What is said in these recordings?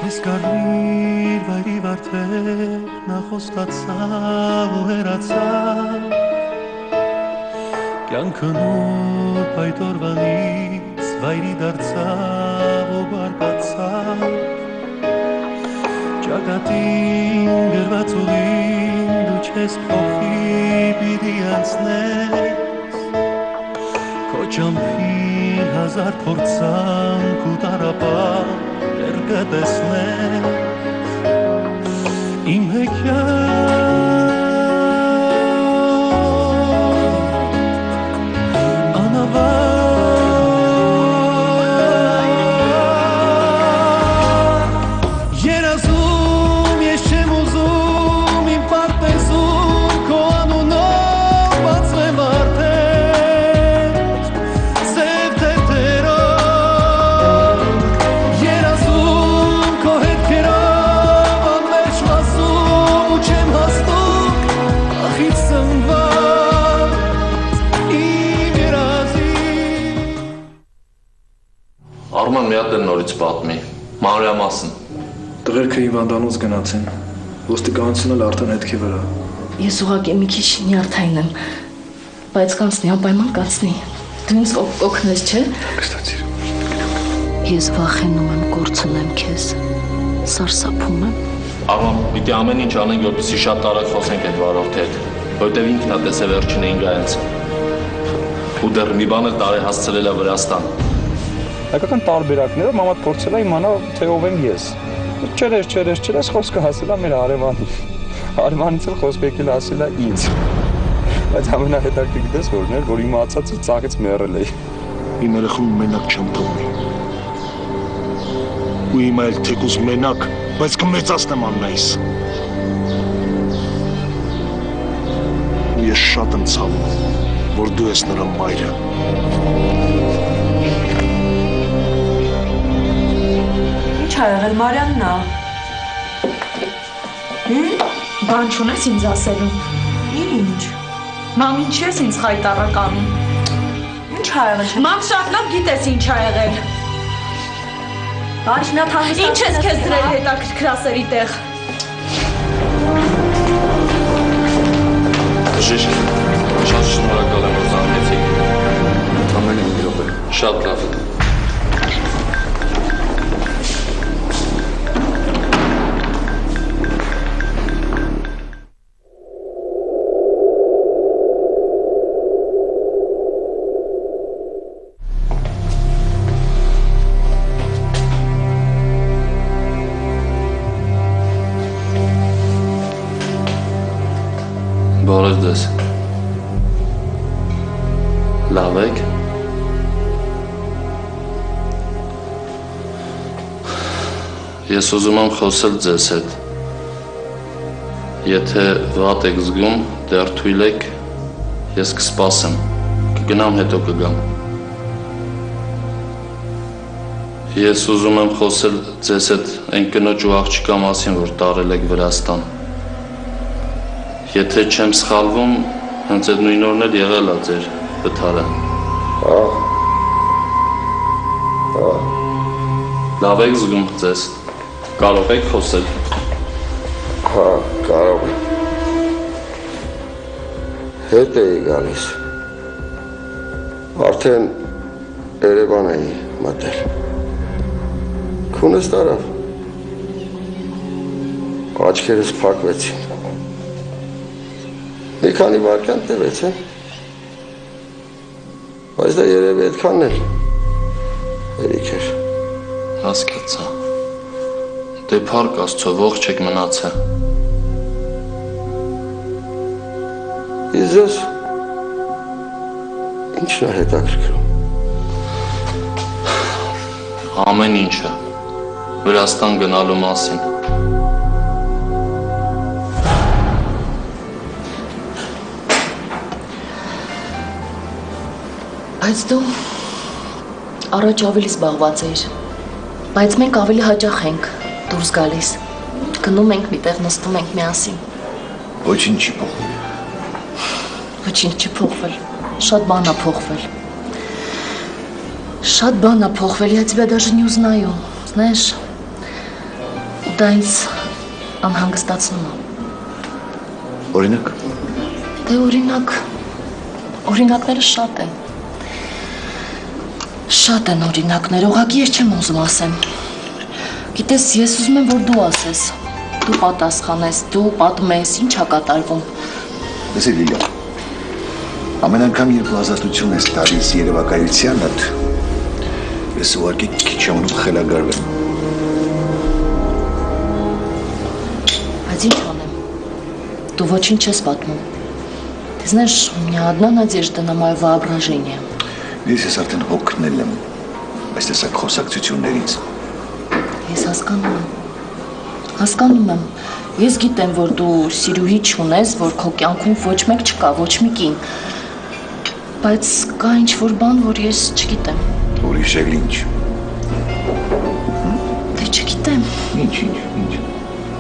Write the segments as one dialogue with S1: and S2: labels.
S1: Ես կարմիր վայրի վարդեր նախոստացավ ու հեռացավ Կյանքն ու պայտորվանից վայրի դարձավ ու բարկացավ Ճակատին գրված ուղին դու չես փոխի պիտի անցնես Քո ճամփին հազար փորձանք ու տարապան կտեսնես իմ հեքիաթ անավարտ երազում ես չեմ ուզում իմ պարտեզում քո անունով բացվեմ արդեն սև թերթերով երազում քո հետքերով անմեջ մասում ու չեմ հաստում ախից սնված իմ երազի
S2: Արման մի հատ էլ նորից պատմի, մանրամասն
S3: Տղերքը հիվանդանոց գնացին, ոստիկանությունն էլ արդեն հետքի վրա
S4: Ես ուղղակի մի քիչ նյարդային եմ, բայց կանցնի, անպայման կանցնի Դու ինձ օգնես, չէ՞։
S3: Կստացիր
S4: Ես վախենում եմ կորցնեմ քեզ, սարսափում եմ
S2: Արման, պիտի ամեն ինչ անենք, որպեսզի շատ տարակ խոսենք այդ վարորդի հետ Որտև ինքն է տեսել վերջին ինգայենց Ու դեռ մի բան էլ տարեհասցրել է Վրաստան
S5: Հայկական տարբերակներով մամատ փորձել է իմանալ, թե ով եմ ես Չերես, խոսքը հասել է մեր հարևանին Հարևանից էլ խոսքը եկել ասել է ինձ Բայց ամենահետաքրքիր գիտես որն էր, որ իմացածը ծաղից մեռել էի
S6: Իմ երեխուն մենակ չեմ թողնի Ու հիմա էլ թեկուզ մենակ, բայց կմեծացնեմ Աննայիս Ու ես շատ եմ ցավում, որ դու ես նրա մայրը
S7: Ինչ ա եղել Մարիաննա
S4: Բան չունես ինձ ասելու
S7: Ինչ
S4: Մամ, ինչ ես ինձ խայտառականում
S7: Ինչ ա եղել
S4: Մամ, շատ լավ գիտես ինչ ա եղել
S7: Բաչ նա թահես
S4: Ինչ ես քեզ դրել հետաքրքրասերի տեղ
S2: Բժիշկ, շատ շնորհակալ եմ, որ զանգեցիք
S3: Ամեն մի րոպե
S2: Շատ լավ Բարև ձեզ Լավ եք Ես ուզում եմ խոսել ձեզ հետ Եթե վատ եք զգում, դեռ թույլ եք Ես կսպասեմ Կգնամ հետո կգամ Ես ուզում եմ խոսել ձեզ հետ Այն կնոջ ու աղջկա մասին, որ տարել եք Վրաստան Եթե չեմ սխալվում, հենց այդ նույն օրն էլ եղել է ձեր վթարը Լավ եք զգում ձեզ Կարող եք խոսել
S8: Կարող Հետ էի գալիս Արդեն Երևան էի մտել Քունս տարավ Աչքերս փակվեցին Մի քանի վայրկյան տևեց Բայց դա երևի այդքանն էլ Հերիք էր
S2: Հասկացա Դե փառք Աստծո ողջ եք մնացել
S8: Իսկ ձեզ Ինչն է հետաքրքրում
S2: Ամեն ինչը Վրաստան գնալու մասին
S4: Բայց դու առաջ ավելի զբաղված էիր Բայց մենք ավելի հաճախ ենք դուրս գալիս Գնում ենք միտեղ նստում ենք միասին
S6: Ոչինչ չի փոխվել
S4: Ոչինչ չի փոխվել Շատ բան ա փոխվել Շատ բան ա փոխվել Я тебя даже не узнаю Знаешь Դա ինձ անհանգստացնում է։
S6: Օրինակ։
S4: Դե օրինակները շատ են։ Շատ են օրինակներ, ուղղակի ես չեմ ուզում ասեմ։ Գիտես, ես ուզում եմ, որ դու ասես, դու պատասխանես, դու պատմես, ինչ ա կատարվում։
S6: Լսի Լիլիա, ամեն անգամ երբ ազատություն ես տալիս երևակայությանդ, ես ուղղակի քիչ անում խելագարվեմ։
S4: Բայց ինչ անեմ, դու ոչինչ չես պատմում։ Ты знаешь, у меня одна надежда на мое воображение.
S6: Ես արդեն հոգնել եմ այս տեսակ խոսակցություններից։
S4: Ես հասկանում եմ, ես գիտեմ, որ դու սիրուհի չունես, որ քո կյանքում ոչ մեկ չկա, ոչ մի կին, բայց կա ինչ-որ բան, որ ես չգիտեմ։
S6: Ուրիշ էլ ինչ։
S4: Դե չգիտեմ։
S6: Ինչ։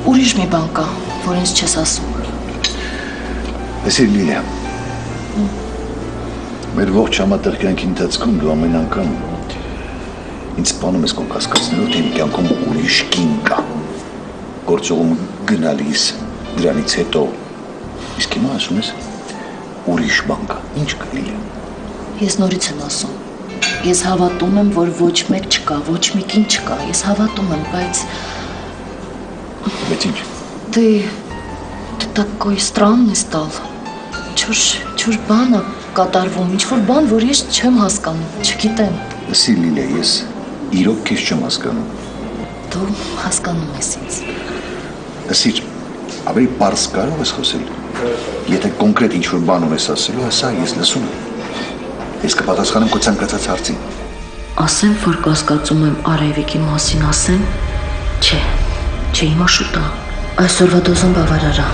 S4: Ուրիշ մի բան կա, որ ինձ չես ասում։
S6: Լսի Լիլիա, մեր ողջ համատեղ կյանքի ընթացքում դու ամեն անգամ ինձ սպանում ես քո կասկածներով, թե իմ կյանքում ուրիշ կին կա, գործողում գնալիս, դրանից հետո, իսկ հիմա ասում ես ուրիշ բան կա, ինչ կա Լիլիա։
S4: Ես նորից եմ ասում, ես հավատում եմ, որ ոչ մեկ չկա, ոչ մի կին չկա, ես հավատում եմ, բայց…
S6: Բայց ինչ։
S4: Ты такой странный стал, չոր բան ա կատարվում, ինչ-որ բան, որ ես չեմ հասկանում, չգիտեմ։
S6: Լսի Լիլիա, ես իրոք քեզ չեմ հասկանում։
S4: Դու հասկանում ես ինձ։
S6: Լսիր, ավելի պարզ կարող ես խոսել։ Եթե կոնկրետ ինչ-որ բան ունես ասելու, ասա, ես լսում եմ։ Ես կպատասխանեմ քո ցանկացած հարցին։
S4: Ասեմ, որ կասկածում եմ Արևիկի մասին, ասեմ։ Չէ, հիմա շուտ է։ Այսօրվա դոզան բավարար է։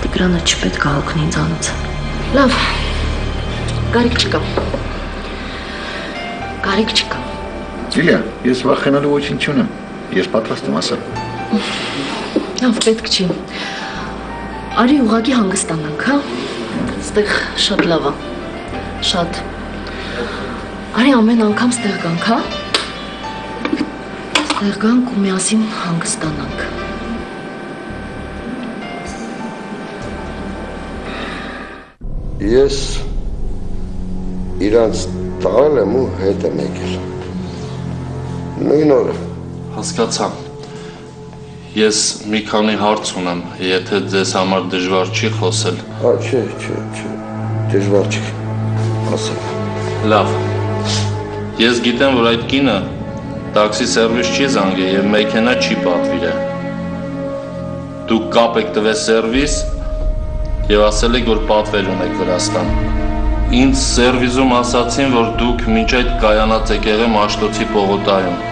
S4: Տիգրանը չպետք է հոգնի ինձանից։ Լավ, կարիք չկա։
S6: Լիլիա, ես վախենալու ոչինչ չունեմ։ Ես պատրաստ եմ ասել։
S4: Լավ, պետք չի։ Արի ուղղակի հանգստանանք, հա։ Ստեղ շատ լավ է։ Շատ։ Արի ամեն անգամ ստեղ գանք, հա։ Ստեղ գանք ու միասին հանգստանանք։
S8: Ես իրանց տալ եմ ու հետ եմ եկել։ Նույն օրը։
S2: Հասկացա։ Ես մի քանի հարց ունեմ, եթե ձեզ համար դժվար չի խոսել։
S8: Չէ, դժվար չի, ասել։
S2: Լավ, ես գիտեմ, որ այդ կինը տաքսի սերվիս չի զանգել և մեքենա չի պատվիրել։ Դուք կապ եք տվել սերվիս և ասել եք, որ պատվեր ունեք Վրաստան։ Ինձ սերվիզում ասացին, որ դուք մինչ այդ կայանած եք եղել Մաշտոցի պողոտայում։